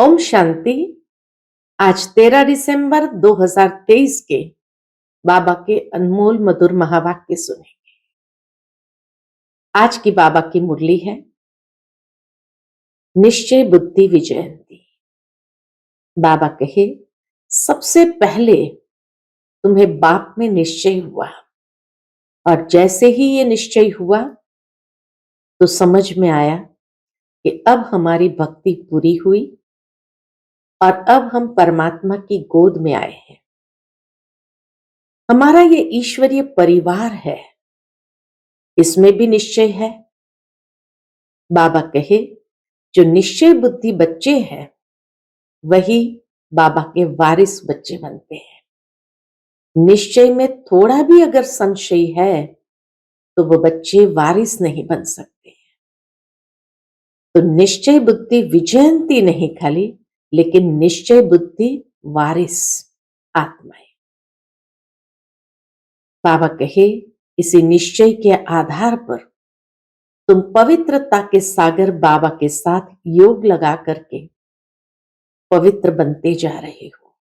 ओम शांति। आज 13 दिसंबर 2023 के बाबा के अनमोल मधुर महावाक्य सुने। आज की बाबा की मुरली है निश्चय बुद्धि विजयंती। बाबा कहे, सबसे पहले तुम्हें बाप में निश्चय हुआ और जैसे ही ये निश्चय हुआ तो समझ में आया कि अब हमारी भक्ति पूरी हुई और अब हम परमात्मा की गोद में आए हैं। हमारा ये ईश्वरीय परिवार है, इसमें भी निश्चय है। बाबा कहे, जो निश्चय बुद्धि बच्चे हैं वही बाबा के वारिस बच्चे बनते हैं। निश्चय में थोड़ा भी अगर संशय है तो वो बच्चे वारिस नहीं बन सकते हैं। तो निश्चय बुद्धि विजयंती नहीं खाली, लेकिन निश्चय बुद्धि वारिस आत्माएं। बाबा कहे, इसी निश्चय के आधार पर तुम पवित्रता के सागर बाबा के साथ योग लगा करके पवित्र बनते जा रहे हो।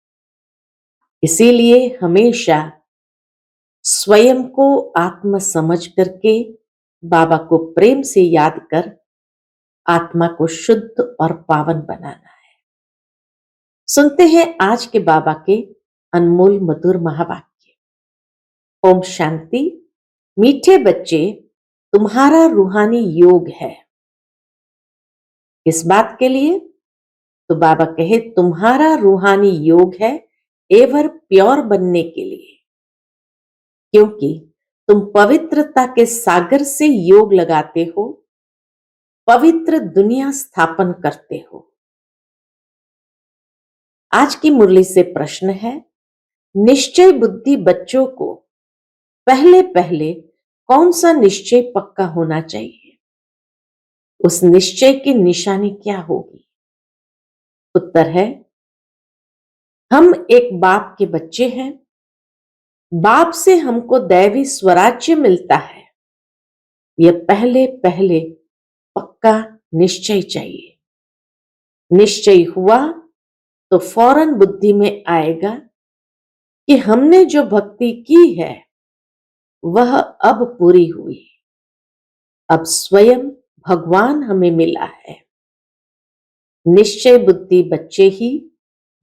इसीलिए हमेशा स्वयं को आत्मा समझ करके बाबा को प्रेम से याद कर आत्मा को शुद्ध और पावन बनाना है। सुनते हैं आज के बाबा के अनमोल मधुर महावाक्य। ओम शांति। मीठे बच्चे, तुम्हारा रूहानी योग है। किस बात के लिए? तो बाबा कहे, तुम्हारा रूहानी योग है एवर प्योर बनने के लिए, क्योंकि तुम पवित्रता के सागर से योग लगाते हो, पवित्र दुनिया स्थापन करते हो। आज की मुरली से प्रश्न है, निश्चय बुद्धि बच्चों को पहले पहले कौन सा निश्चय पक्का होना चाहिए? उस निश्चय की निशानी क्या होगी? उत्तर है, हम एक बाप के बच्चे हैं। बाप से हमको दैवी स्वराज्य मिलता है। यह पहले पहले पक्का निश्चय चाहिए। निश्चय हुआ तो फौरन बुद्धि में आएगा कि हमने जो भक्ति की है वह अब पूरी हुई। अब स्वयं भगवान हमें मिला है। निश्चय बुद्धि बच्चे ही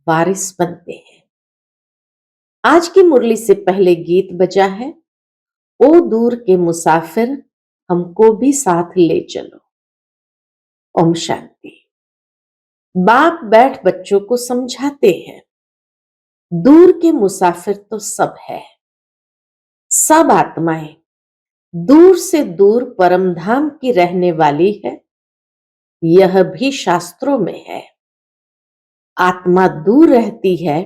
वारिस बनते हैं। आज की मुरली से पहले गीत बजा है, ओ दूर के मुसाफिर हमको भी साथ ले चलो। ओम शांति। बाप बैठ बच्चों को समझाते हैं, दूर के मुसाफिर तो सब है। सब आत्माएं दूर से दूर परमधाम की रहने वाली है, यह भी शास्त्रों में है। आत्मा दूर रहती है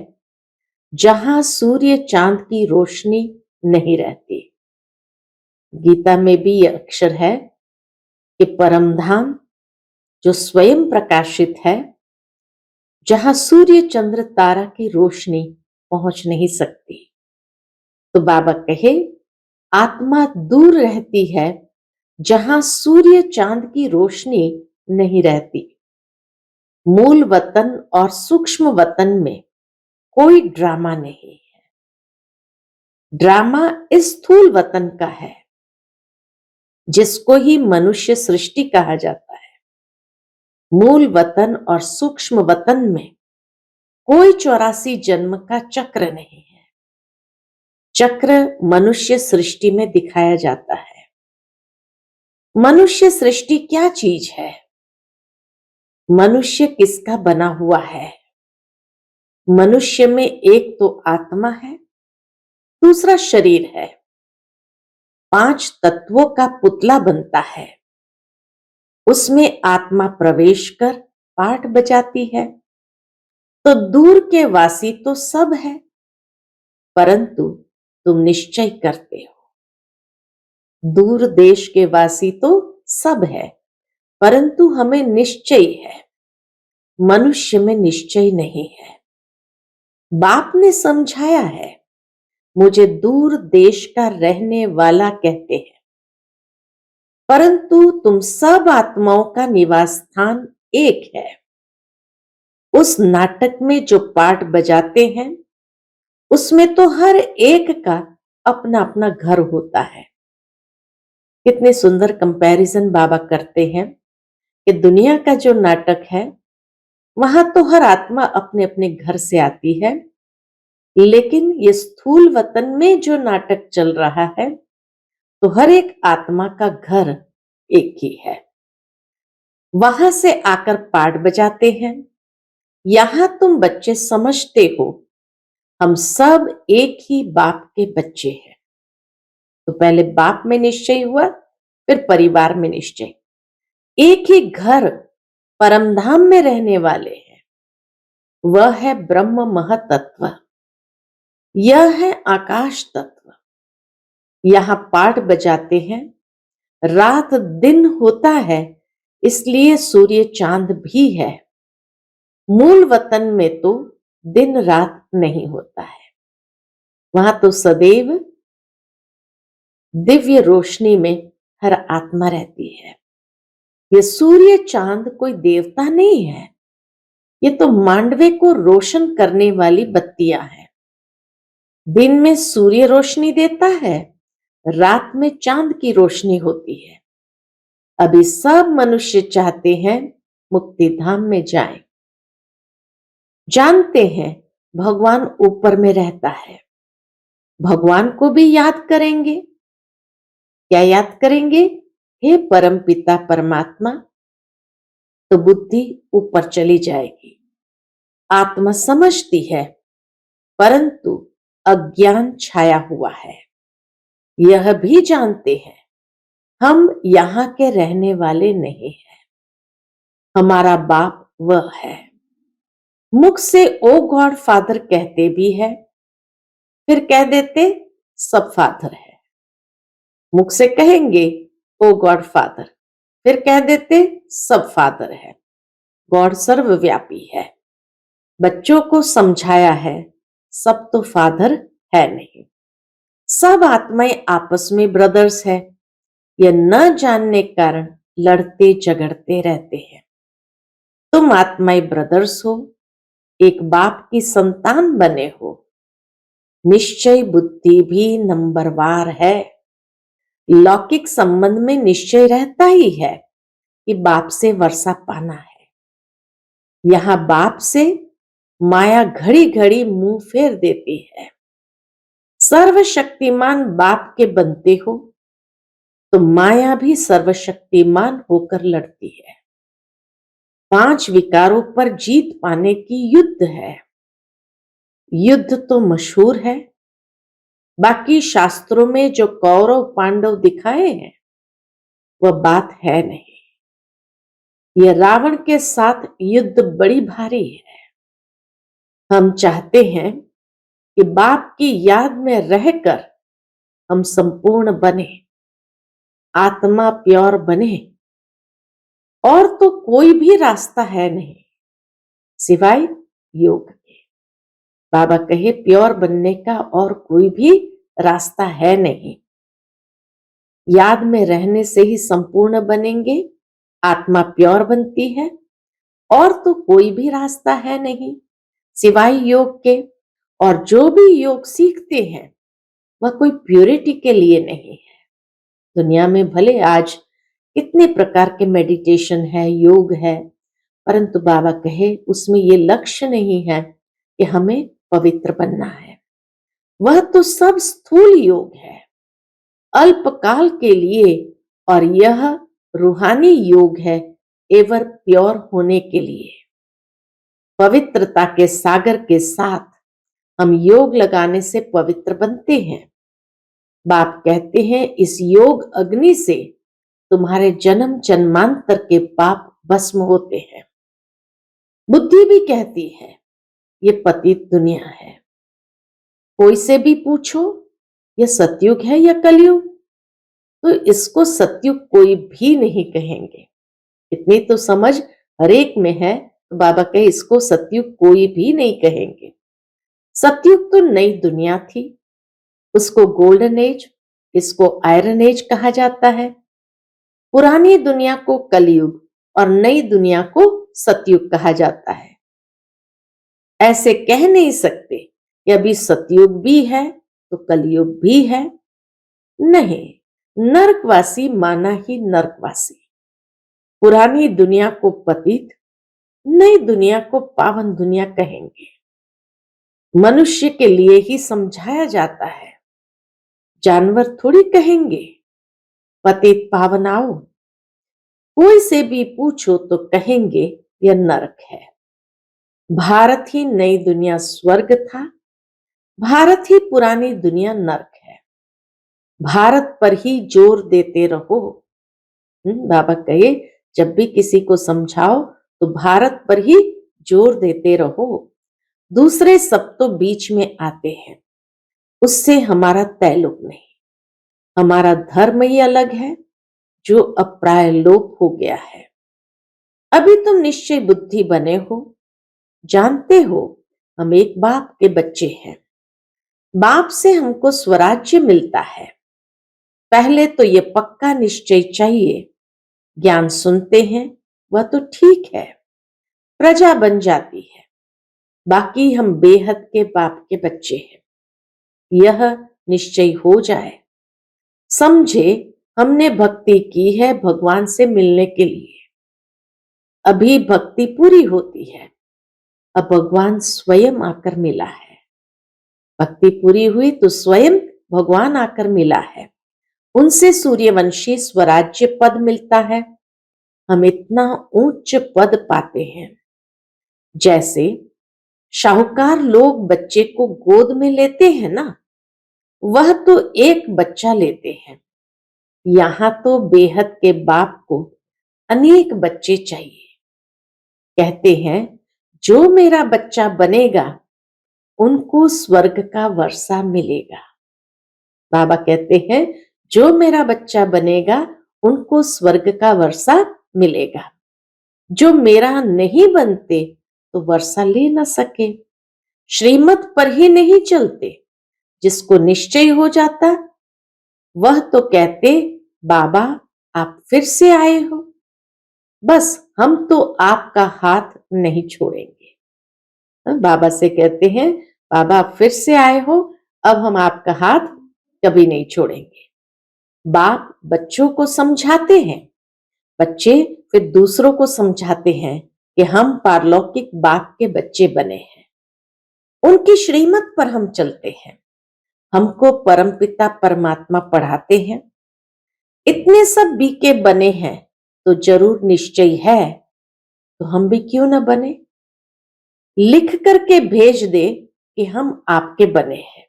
जहां सूर्य चांद की रोशनी नहीं रहती। गीता में भी यह अक्षर है कि परमधाम जो स्वयं प्रकाशित है, जहां सूर्य चंद्र तारा की रोशनी पहुंच नहीं सकती। तो बाबा कहे, आत्मा दूर रहती है जहां सूर्य चांद की रोशनी नहीं रहती। मूल वतन और सूक्ष्म वतन में कोई ड्रामा नहीं है। ड्रामा इस स्थूल वतन का है, जिसको ही मनुष्य सृष्टि कहा जाता है। मूल वतन और सूक्ष्म वतन में कोई 84 जन्म का चक्र नहीं है। चक्र मनुष्य सृष्टि में दिखाया जाता है। मनुष्य सृष्टि क्या चीज है? मनुष्य किसका बना हुआ है? मनुष्य में एक तो आत्मा है, दूसरा शरीर है। 5 तत्वों का पुतला बनता है। उसमें आत्मा प्रवेश कर पाठ बजाती है। तो दूर के वासी तो सब है, परंतु तुम निश्चय करते हो। दूर देश के वासी तो सब है, परंतु हमें निश्चय है। मनुष्य में निश्चय नहीं है। बाप ने समझाया है, मुझे दूर देश का रहने वाला कहते हैं, परंतु तुम सब आत्माओं का निवास स्थान एक है। उस नाटक में जो पार्ट बजाते हैं उसमें तो हर एक का अपना अपना घर होता है। कितने सुंदर कंपैरिजन बाबा करते हैं कि दुनिया का जो नाटक है वहां तो हर आत्मा अपने अपने घर से आती है, लेकिन ये स्थूल वतन में जो नाटक चल रहा है तो हर एक आत्मा का घर एक ही है। वहां से आकर पाठ बजाते हैं। यहां तुम बच्चे समझते हो हम सब एक ही बाप के बच्चे हैं। तो पहले बाप में निश्चय हुआ, फिर परिवार में निश्चय। एक ही घर परमधाम में रहने वाले हैं, वह है ब्रह्म महतत्व, यह है आकाश तत्व। यहां पाठ बजाते हैं, रात दिन होता है, इसलिए सूर्य चांद भी है। मूल वतन में तो दिन रात नहीं होता है, वहां तो सदैव दिव्य रोशनी में हर आत्मा रहती है। ये सूर्य चांद कोई देवता नहीं है, ये तो मांडवे को रोशन करने वाली बत्तियां हैं। दिन में सूर्य रोशनी देता है, रात में चांद की रोशनी होती है। अभी सब मनुष्य चाहते हैं मुक्ति धाम में जाएं, जानते हैं भगवान ऊपर में रहता है। भगवान को भी याद करेंगे। क्या याद करेंगे? हे परम पिता परमात्मा, तो बुद्धि ऊपर चली जाएगी। आत्मा समझती है, परंतु अज्ञान छाया हुआ है। यह भी जानते हैं हम यहां के रहने वाले नहीं हैं, हमारा बाप वह है। मुख से ओ गॉड फादर कहते भी है, फिर कह देते सब फादर है। मुख से कहेंगे ओ गॉड फादर, फिर कह देते सब फादर है। गॉड सर्वव्यापी है। बच्चों को समझाया है सब तो फादर है नहीं, सब आत्माएं आपस में ब्रदर्स है। यह न जानने के कारण लड़ते झगड़ते रहते हैं। तुम आत्माएं ब्रदर्स हो, एक बाप की संतान बने हो। निश्चय बुद्धि भी नंबरवार है। लौकिक संबंध में निश्चय रहता ही है कि बाप से वर्षा पाना है। यहां बाप से माया घड़ी घड़ी मुंह फेर देती है। सर्वशक्तिमान बाप के बनते हो तो माया भी सर्वशक्तिमान होकर लड़ती है। 5 विकारों पर जीत पाने की युद्ध है। युद्ध तो मशहूर है, बाकी शास्त्रों में जो कौरव पांडव दिखाए हैं वह बात है नहीं। यह रावण के साथ युद्ध बड़ी भारी है। हम चाहते हैं कि बाप की याद में रहकर हम संपूर्ण बने, आत्मा प्योर बने। और तो कोई भी रास्ता है नहीं सिवाय योग के। बाबा कहे प्योर बनने का और कोई भी रास्ता है नहीं। याद में रहने से ही संपूर्ण बनेंगे, आत्मा प्योर बनती है। और तो कोई भी रास्ता है नहीं सिवाय योग के। और जो भी योग सीखते हैं वह कोई प्योरिटी के लिए नहीं है। दुनिया में भले आज कितने प्रकार के मेडिटेशन है, योग है, परंतु बाबा कहे उसमें ये लक्ष्य नहीं है कि हमें पवित्र बनना है। वह तो सब स्थूल योग है, अल्पकाल के लिए। और यह रूहानी योग है, एवर प्योर होने के लिए। पवित्रता के सागर के साथ हम योग लगाने से पवित्र बनते हैं। बाप कहते हैं इस योग अग्नि से तुम्हारे जन्म जन्मांतर के पाप भस्म होते हैं। बुद्धि भी कहती है ये पतित दुनिया है। कोई से भी पूछो यह सतयुग है या कलयुग, तो इसको सतयुग कोई भी नहीं कहेंगे। इतनी तो समझ हरेक में है, तो बाबा कहे इसको सतयुग कोई भी नहीं कहेंगे। सतयुग तो नई दुनिया थी, उसको गोल्डन एज, इसको आयरन एज कहा जाता है। पुरानी दुनिया को कलयुग और नई दुनिया को सतयुग कहा जाता है। ऐसे कह नहीं सकते कि अभी सतयुग भी है तो कलयुग भी है। नहीं, नरकवासी माना ही नरकवासी। पुरानी दुनिया को पतित, नई दुनिया को पावन दुनिया कहेंगे। मनुष्य के लिए ही समझाया जाता है, जानवर थोड़ी कहेंगे पतित पावन आओ। कोई से भी पूछो तो कहेंगे यह नरक है। भारत ही नई दुनिया स्वर्ग था, भारत ही पुरानी दुनिया नरक है। भारत पर ही जोर देते रहो। बाबा कहे जब भी किसी को समझाओ तो भारत पर ही जोर देते रहो। दूसरे सब तो बीच में आते हैं, उससे हमारा तल्लुक नहीं। हमारा धर्म ही अलग है जो अब प्राय लोप हो गया है। अभी तुम निश्चय बुद्धि बने हो, जानते हो हम एक बाप के बच्चे हैं। बाप से हमको स्वराज्य मिलता है। पहले तो ये पक्का निश्चय चाहिए, ज्ञान सुनते हैं वह तो ठीक है, प्रजा बन जाती है, बाकी हम बेहद के बाप के बच्चे हैं। यह निश्चय हो जाए, समझे हमने भक्ति की है भगवान से मिलने के लिए। अभी भक्ति पूरी होती है, अब भगवान स्वयं आकर मिला है। भक्ति पूरी हुई तो स्वयं भगवान आकर मिला है। उनसे सूर्यवंशी स्वराज्य पद मिलता है। हम इतना उच्च पद पाते हैं। जैसे शाहूकार लोग बच्चे को गोद में लेते हैं ना, वह तो एक बच्चा लेते हैं। यहां तो बेहद के बाप को अनेक बच्चे चाहिए। कहते हैं जो मेरा बच्चा बनेगा उनको स्वर्ग का वर्षा मिलेगा। बाबा कहते हैं जो मेरा बच्चा बनेगा उनको स्वर्ग का वर्षा मिलेगा। जो मेरा नहीं बनते तो वर्षा ले ना सके, श्रीमत पर ही नहीं चलते। जिसको निश्चय हो जाता वह तो कहते बाबा आप फिर से आए हो, बस हम तो आपका हाथ नहीं छोड़ेंगे। बाबा से कहते हैं बाबा आप फिर से आए हो, अब हम आपका हाथ कभी नहीं छोड़ेंगे। बाप बच्चों को समझाते हैं, बच्चे फिर दूसरों को समझाते हैं कि हम पारलौकिक बाप के बच्चे बने हैं। उनकी श्रीमत पर हम चलते हैं। हमको परमपिता परमात्मा पढ़ाते हैं। इतने सब बीके बने हैं तो जरूर निश्चय है, तो हम भी क्यों ना बने। लिख करके भेज दे कि हम आपके बने हैं।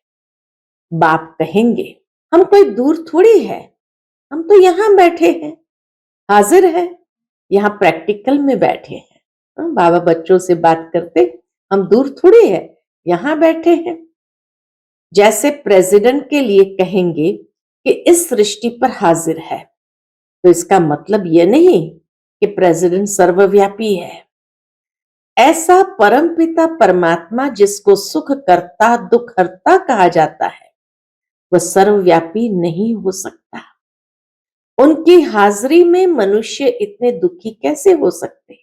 बाप कहेंगे हम कोई दूर थोड़ी है, हम तो यहां बैठे हैं, हाजिर है, यहां प्रैक्टिकल में बैठे हैं। बाबा बच्चों से बात करते हम दूर थोड़ी है, यहां बैठे हैं। जैसे प्रेसिडेंट के लिए कहेंगे कि इस सृष्टि पर हाजिर है, तो इसका मतलब यह नहीं कि प्रेसिडेंट सर्वव्यापी है। ऐसा परमपिता परमात्मा जिसको सुख करता दुख हरता कहा जाता है, वह सर्वव्यापी नहीं हो सकता। उनकी हाजिरी में मनुष्य इतने दुखी कैसे हो सकते।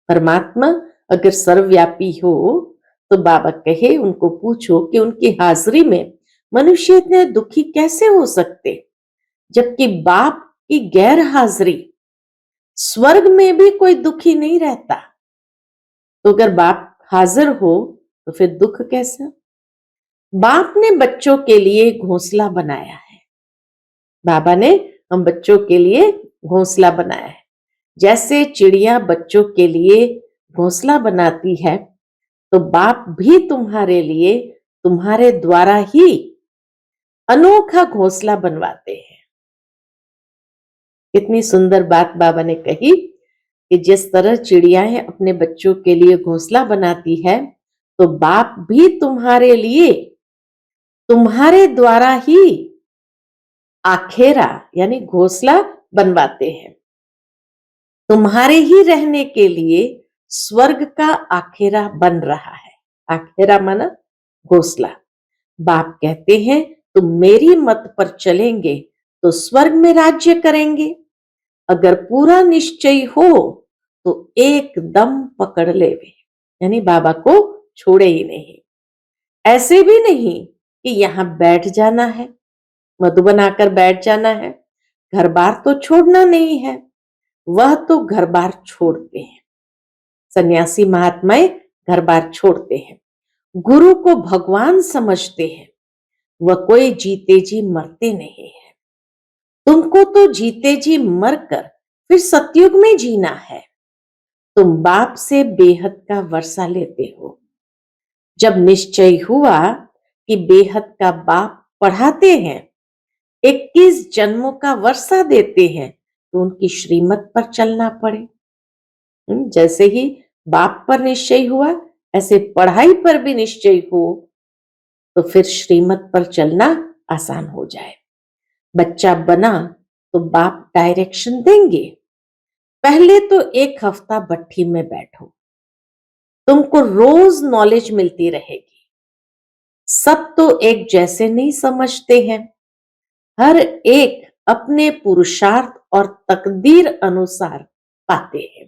परमात्मा अगर सर्वव्यापी हो तो बाबा कहे उनको पूछो कि उनकी हाजिरी में मनुष्य इतने दुखी कैसे हो सकते, जबकि बाप की गैर हाजिरी स्वर्ग में भी कोई दुखी नहीं रहता। तो अगर बाप हाजिर हो तो फिर दुख कैसा। बाप ने बच्चों के लिए घोंसला बनाया है। बाबा ने हम बच्चों के लिए घोंसला बनाया है। जैसे चिड़िया बच्चों के लिए घोंसला बनाती है, तो बाप भी तुम्हारे लिए तुम्हारे द्वारा ही अनोखा घोंसला बनवाते हैं। कितनी सुंदर बात बाबा ने कही कि जिस तरह चिड़ियाएं अपने बच्चों के लिए घोंसला बनाती है, तो बाप भी तुम्हारे लिए तुम्हारे द्वारा ही आखेरा यानी घोंसला बनवाते हैं। तुम्हारे ही रहने के लिए स्वर्ग का आखेरा बन रहा है। आखेरा माना घोंसला। बाप कहते हैं तुम मेरी मत पर चलेंगे तो स्वर्ग में राज्य करेंगे। अगर पूरा निश्चय हो तो एकदम पकड़ लेवे, यानी बाबा को छोड़े ही नहीं। ऐसे भी नहीं कि यहां बैठ जाना है, मधुबन आकर बैठ जाना है, घर बार तो छोड़ना नहीं है। वह तो घर बार छोड़ते हैं, सन्यासी महात्माएं घर बार छोड़ते हैं, गुरु को भगवान समझते हैं। वह कोई जीते जी मरते नहीं है। तुमको तो जीते जी मरकर फिर सतयुग में जीना है। तुम बाप से बेहद का वर्षा लेते हो। जब निश्चय हुआ कि बेहद का बाप पढ़ाते हैं, 21 जन्मों का वर्षा देते हैं, तो उनकी श्रीमत पर चलना पड़े। जैसे ही बाप पर निश्चय हुआ, ऐसे पढ़ाई पर भी निश्चय हो, तो फिर श्रीमत पर चलना आसान हो जाए। बच्चा बना तो बाप डायरेक्शन देंगे। पहले तो 1 हफ्ता भट्ठी में बैठो, तुमको रोज नॉलेज मिलती रहेगी। सब तो एक जैसे नहीं समझते हैं, हर एक अपने पुरुषार्थ और तकदीर अनुसार पाते हैं।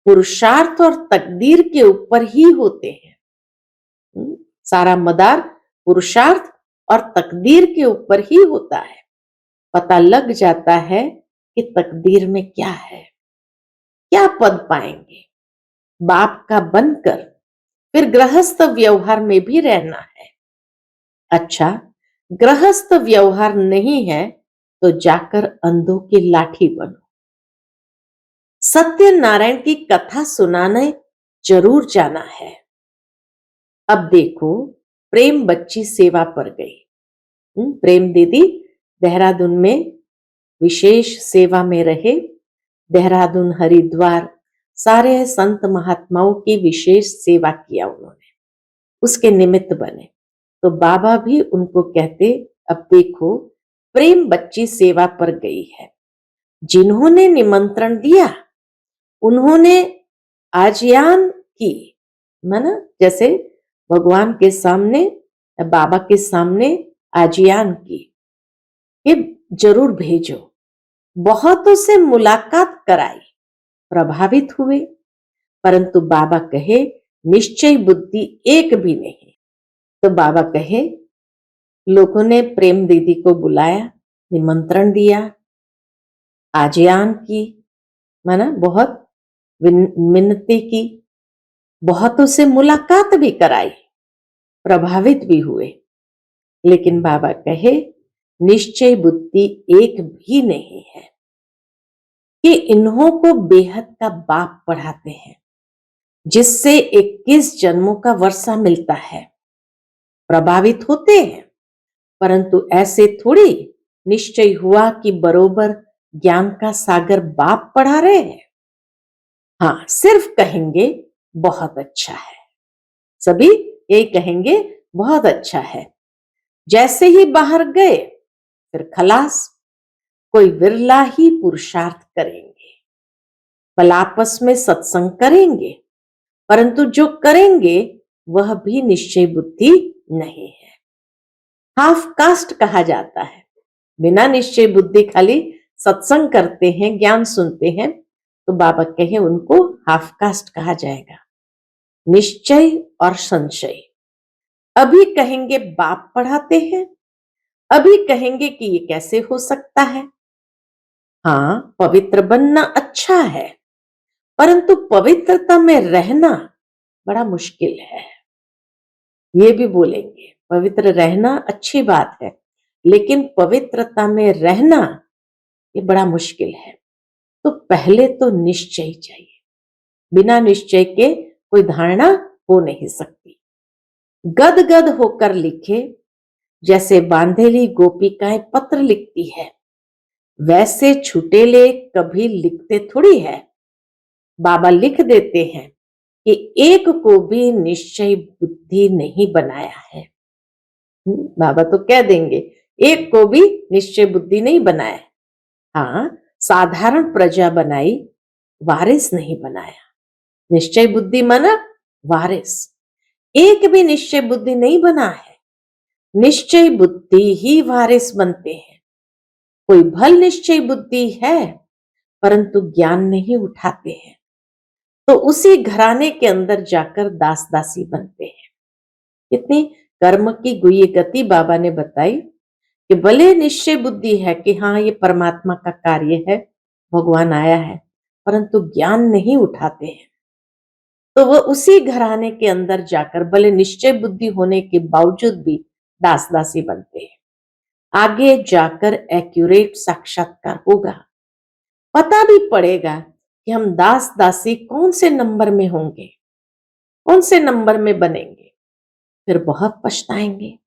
पुरुषार्थ और तकदीर के ऊपर ही होते हैं। सारा मदार पुरुषार्थ और तकदीर के ऊपर ही होता है। पता लग जाता है कि तकदीर में क्या है, क्या पद पाएंगे। बाप का बनकर फिर गृहस्थ व्यवहार में भी रहना है। अच्छा, गृहस्थ व्यवहार नहीं है तो जाकर अंधों की लाठी बनो। सत्यनारायण की कथा सुनाने जरूर जाना है। अब देखो, प्रेम बच्ची सेवा पर गई। प्रेम दीदी देहरादून में विशेष सेवा में रहे। देहरादून, हरिद्वार, सारे संत महात्माओं की विशेष सेवा किया उन्होंने, उसके निमित्त बने। तो बाबा भी उनको कहते, अब देखो प्रेम बच्ची सेवा पर गई है, जिन्होंने निमंत्रण दिया उन्होंने आज्ञान की, माना जैसे भगवान के सामने, बाबा के सामने आज्ञान की कि जरूर भेजो। बहुतों से मुलाकात कराई, प्रभावित हुए, परंतु बाबा कहे निश्चय बुद्धि एक भी नहीं। तो बाबा कहे लोगों ने प्रेम दीदी को बुलाया, निमंत्रण दिया, आज्ञान की, माना बहुत मिन्नती की, बहुतों से मुलाकात भी कराई, प्रभावित भी हुए, लेकिन बाबा कहे निश्चय बुद्धि एक भी नहीं है कि इन्हों को बेहद का बाप पढ़ाते हैं, जिससे 21 जन्मों का वर्षा मिलता है। प्रभावित होते हैं, परंतु ऐसे थोड़ी निश्चय हुआ कि बरोबर ज्ञान का सागर बाप पढ़ा रहे हैं। हाँ, सिर्फ कहेंगे बहुत अच्छा है, सभी यही कहेंगे बहुत अच्छा है। जैसे ही बाहर गए फिर खलास, कोई विरला ही पुरुषार्थ करेंगे, पल आपस में सत्संग करेंगे, परंतु जो करेंगे वह भी निश्चय बुद्धि नहीं है। हाफ कास्ट कहा जाता है। बिना निश्चय बुद्धि खाली सत्संग करते हैं, ज्ञान सुनते हैं, तो बाबा कहे उनको हाफ कास्ट कहा जाएगा। निश्चय और संशय, अभी कहेंगे बाप पढ़ाते हैं, अभी कहेंगे कि ये कैसे हो सकता है। हाँ, पवित्र बनना अच्छा है, परंतु पवित्रता में रहना बड़ा मुश्किल है। ये भी बोलेंगे पवित्र रहना अच्छी बात है, लेकिन पवित्रता में रहना ये बड़ा मुश्किल है। तो पहले तो निश्चय चाहिए, बिना निश्चय के कोई धारणा हो नहीं सकती। गद गद होकर लिखे, जैसे बांधेली गोपिकाएं पत्र लिखती है, वैसे छुटेले कभी लिखते थोड़ी है। बाबा लिख देते हैं कि एक को भी निश्चय बुद्धि नहीं बनाया है। बाबा तो कह देंगे एक को भी निश्चय बुद्धि नहीं बनाया। हाँ, साधारण प्रजा बनाई, वारिस नहीं बनाया। निश्चय बुद्धि माना वारिस, एक भी निश्चय बुद्धि नहीं बना है। निश्चय बुद्धि ही वारिस बनते हैं। कोई भल निश्चय बुद्धि है, परंतु ज्ञान नहीं उठाते हैं। तो उसी घराने के अंदर जाकर दास दासी बनते हैं। कितनी कर्म की गुह्य गति बाबा ने बताई कि भले निश्चय बुद्धि है कि हाँ ये परमात्मा का कार्य है, भगवान आया है, परंतु ज्ञान नहीं उठाते हैं, तो वह उसी घराने के अंदर जाकर भले निश्चय बुद्धि होने के बावजूद भी दास दासी बनते हैं। आगे जाकर एक्यूरेट साक्षात्कार होगा, पता भी पड़ेगा कि हम दास दासी कौन से नंबर में होंगे, कौन से नंबर में बनेंगे। फिर बहुत पछताएंगे,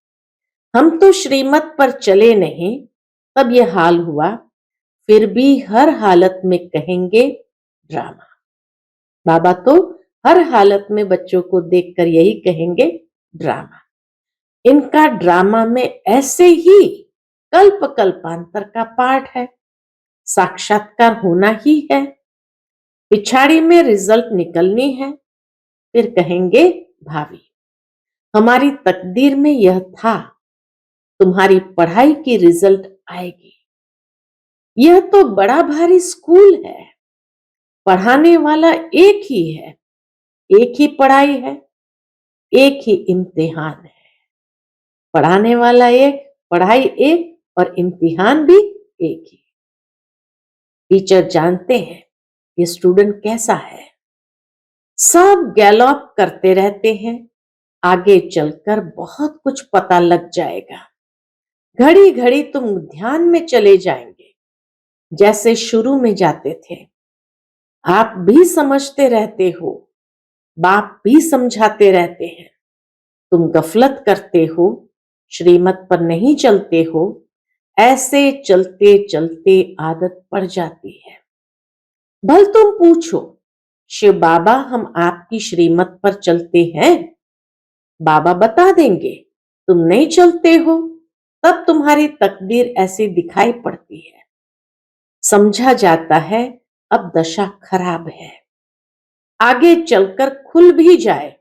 हम तो श्रीमत पर चले नहीं, तब यह हाल हुआ। फिर भी हर हालत में कहेंगे ड्रामा। बाबा तो हर हालत में बच्चों को देखकर यही कहेंगे ड्रामा। इनका ड्रामा में ऐसे ही कल्प कल्पांतर का पाठ है, साक्षात्कार होना ही है, पिछाड़ी में रिजल्ट निकलनी है। फिर कहेंगे भावी, हमारी तकदीर में यह था, तुम्हारी पढ़ाई की रिजल्ट आएगी। यह तो बड़ा भारी स्कूल है, पढ़ाने वाला एक ही है, एक ही पढ़ाई है, एक ही इम्तिहान है। पढ़ाने वाला एक, पढ़ाई एक और इम्तिहान भी एक ही। टीचर जानते हैं ये स्टूडेंट कैसा है, सब गैलॉप करते रहते हैं, आगे चलकर बहुत कुछ पता लग जाएगा। घड़ी घड़ी तुम ध्यान में चले जाएंगे, जैसे शुरू में जाते थे। आप भी समझते रहते हो, बाप भी समझाते रहते हैं, तुम गफलत करते हो, श्रीमत पर नहीं चलते हो। ऐसे चलते चलते आदत पड़ जाती है। भल तुम पूछो, शिव बाबा हम आपकी श्रीमत पर चलते हैं? बाबा बता देंगे तुम नहीं चलते हो, तब तुम्हारी तकदीर ऐसी दिखाई पड़ती है। समझा जाता है अब दशा खराब है, आगे चलकर खुल भी जाए।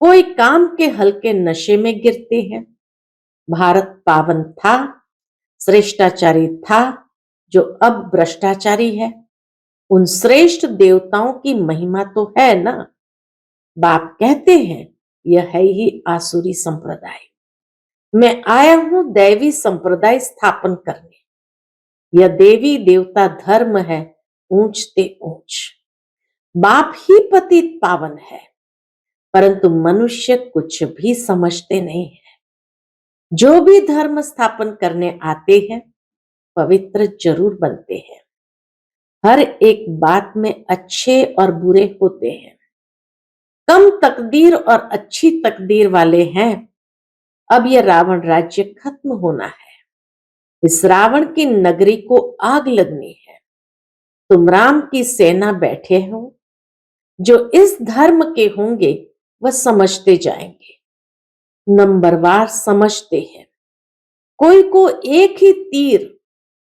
कोई काम के हल्के नशे में गिरते हैं। भारत पावन था, श्रेष्ठाचारी था, जो अब भ्रष्टाचारी है। उन श्रेष्ठ देवताओं की महिमा तो है ना। बाप कहते हैं यह है ही आसुरी संप्रदाय, मैं आया हूं दैवी संप्रदाय स्थापन करने। यह देवी देवता धर्म है ऊंचते ऊंच। बाप ही पतित पावन है, परंतु मनुष्य कुछ भी समझते नहीं है। जो भी धर्म स्थापन करने आते हैं पवित्र जरूर बनते हैं। हर एक बात में अच्छे और बुरे होते हैं। कम तकदीर और अच्छी तकदीर वाले हैं। अब यह रावण राज्य खत्म होना है, इस रावण की नगरी को आग लगनी है। तुम राम की सेना बैठे हो, जो इस धर्म के होंगे वह समझते जाएंगे, नंबरवार समझते हैं। कोई को एक ही तीर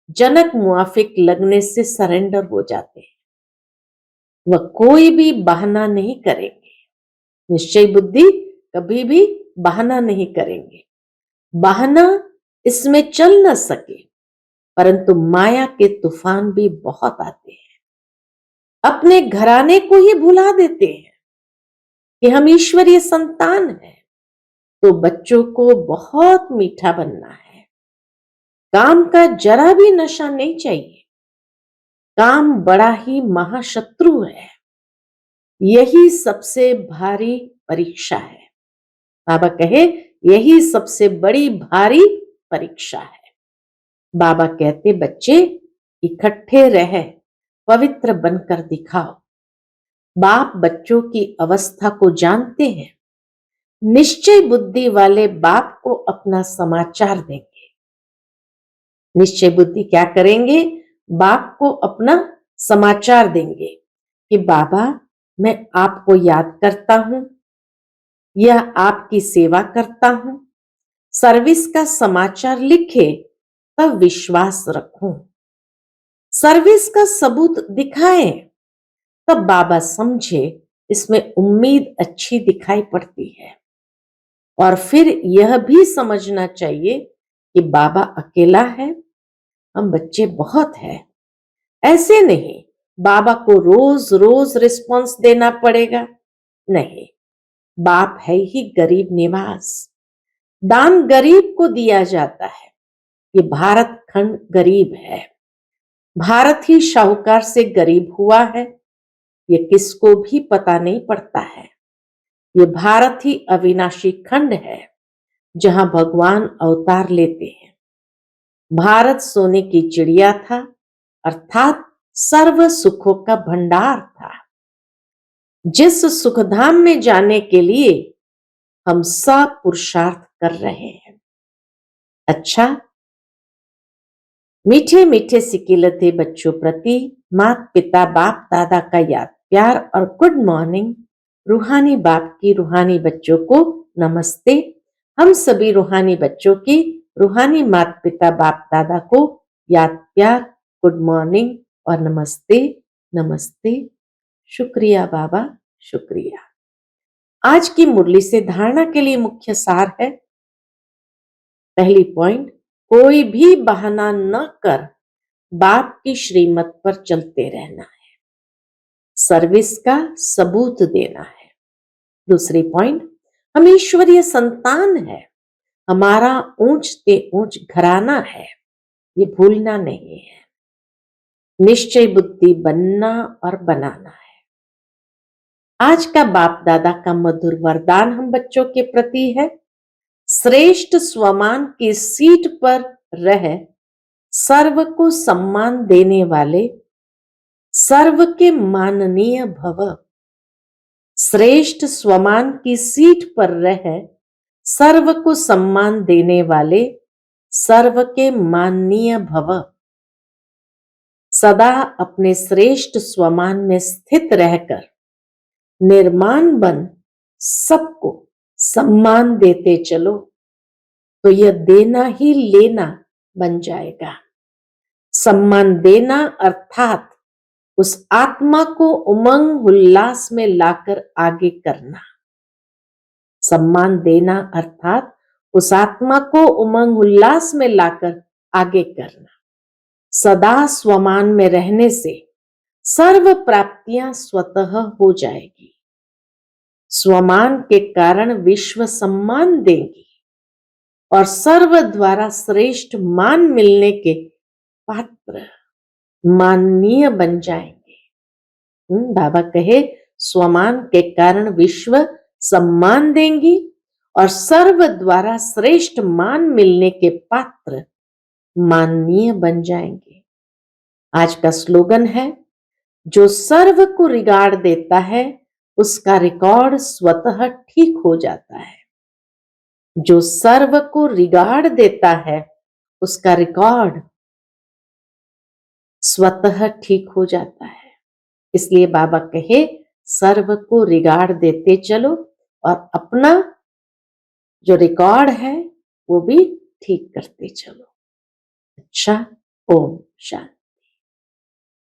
जनक मुआफिक लगने से सरेंडर हो जाते हैं। वह कोई भी बहाना नहीं करेंगे। निश्चय बुद्धि कभी भी बहाना नहीं करेंगे। बहाना इसमें चल न सके, परंतु माया के तूफान भी बहुत आते हैं। अपने घराने को ही भुला देते हैं कि हम ईश्वरीय संतान हैं। तो बच्चों को बहुत मीठा बनना है। काम का जरा भी नशा नहीं चाहिए। काम बड़ा ही महाशत्रु है, यही सबसे भारी परीक्षा है। बाबा कहे यही सबसे बड़ी भारी परीक्षा है। बाबा कहते बच्चे इकट्ठे रहे, पवित्र बनकर दिखाओ। बाप बच्चों की अवस्था को जानते हैं। निश्चय बुद्धि वाले बाप को अपना समाचार देंगे। निश्चय बुद्धि क्या करेंगे? बाप को अपना समाचार देंगे कि बाबा मैं आपको याद करता हूं, यह आपकी सेवा करता हूं। सर्विस का समाचार लिखे तब विश्वास रखूं। सर्विस का सबूत दिखाएं तब बाबा समझे इसमें उम्मीद अच्छी दिखाई पड़ती है। और फिर यह भी समझना चाहिए कि बाबा अकेला है, हम बच्चे बहुत हैं। ऐसे नहीं, बाबा को रोज रोज रिस्पॉन्स देना पड़ेगा? नहीं, बाप है ही गरीब निवास। दान गरीब को दिया जाता है। ये भारत खंड गरीब है। भारत ही शाहूकार से गरीब हुआ है, ये किसको भी पता नहीं पड़ता है। ये भारत ही अविनाशी खंड है जहां भगवान अवतार लेते हैं। भारत सोने की चिड़िया था, अर्थात सर्व सुखों का भंडार था। जिस सुखधाम में जाने के लिए हम सब पुरुषार्थ कर रहे हैं। अच्छा, मीठे मीठे सिकिलते बच्चों प्रति माता पिता बाप दादा का याद प्यार और गुड मॉर्निंग। रूहानी बाप की रूहानी बच्चों को नमस्ते। हम सभी रूहानी बच्चों की रूहानी माता पिता बाप दादा को याद प्यार, गुड मॉर्निंग और नमस्ते। नमस्ते। शुक्रिया बाबा, शुक्रिया। आज की मुरली से धारणा के लिए मुख्य सार है, पहली पॉइंट, कोई भी बहाना न कर बाप की श्रीमत पर चलते रहना है, सर्विस का सबूत देना है। दूसरी पॉइंट, हम ईश्वरीय संतान है, हमारा ऊंचते ऊंच घराना है, ये भूलना नहीं है। निश्चय बुद्धि बनना और बनाना है। आज का बाप दादा का मधुर वरदान हम बच्चों के प्रति है, श्रेष्ठ स्वमान की सीट पर रह सर्व को सम्मान देने वाले सर्व के माननीय भव। श्रेष्ठ स्वमान की सीट पर रह सर्व को सम्मान देने वाले सर्व के माननीय भव। सदा अपने श्रेष्ठ स्वमान में स्थित रहकर निर्माण बन सबको सम्मान देते चलो, तो यह देना ही लेना बन जाएगा। सम्मान देना अर्थात उस आत्मा को उमंग उल्लास में लाकर आगे करना। सम्मान देना अर्थात उस आत्मा को उमंग उल्लास में लाकर आगे करना। सदा स्वमान में रहने से सर्व प्राप्तियां स्वतः हो जाएगी। स्वमान के कारण विश्व सम्मान देंगी और सर्व द्वारा श्रेष्ठ मान मिलने के पात्र माननीय बन जाएंगे। बाबा कहे, स्वमान के कारण विश्व सम्मान देंगी और सर्व द्वारा श्रेष्ठ मान मिलने के पात्र माननीय बन जाएंगे। आज का स्लोगन है, जो सर्व को रिगार्ड देता है उसका रिकॉर्ड स्वतः ठीक हो जाता है। जो सर्व को रिगार्ड देता है उसका रिकॉर्ड स्वतः ठीक हो जाता है। इसलिए बाबा कहे, सर्व को रिगार्ड देते चलो और अपना जो रिकॉर्ड है वो भी ठीक करते चलो। अच्छा, ओम शांति।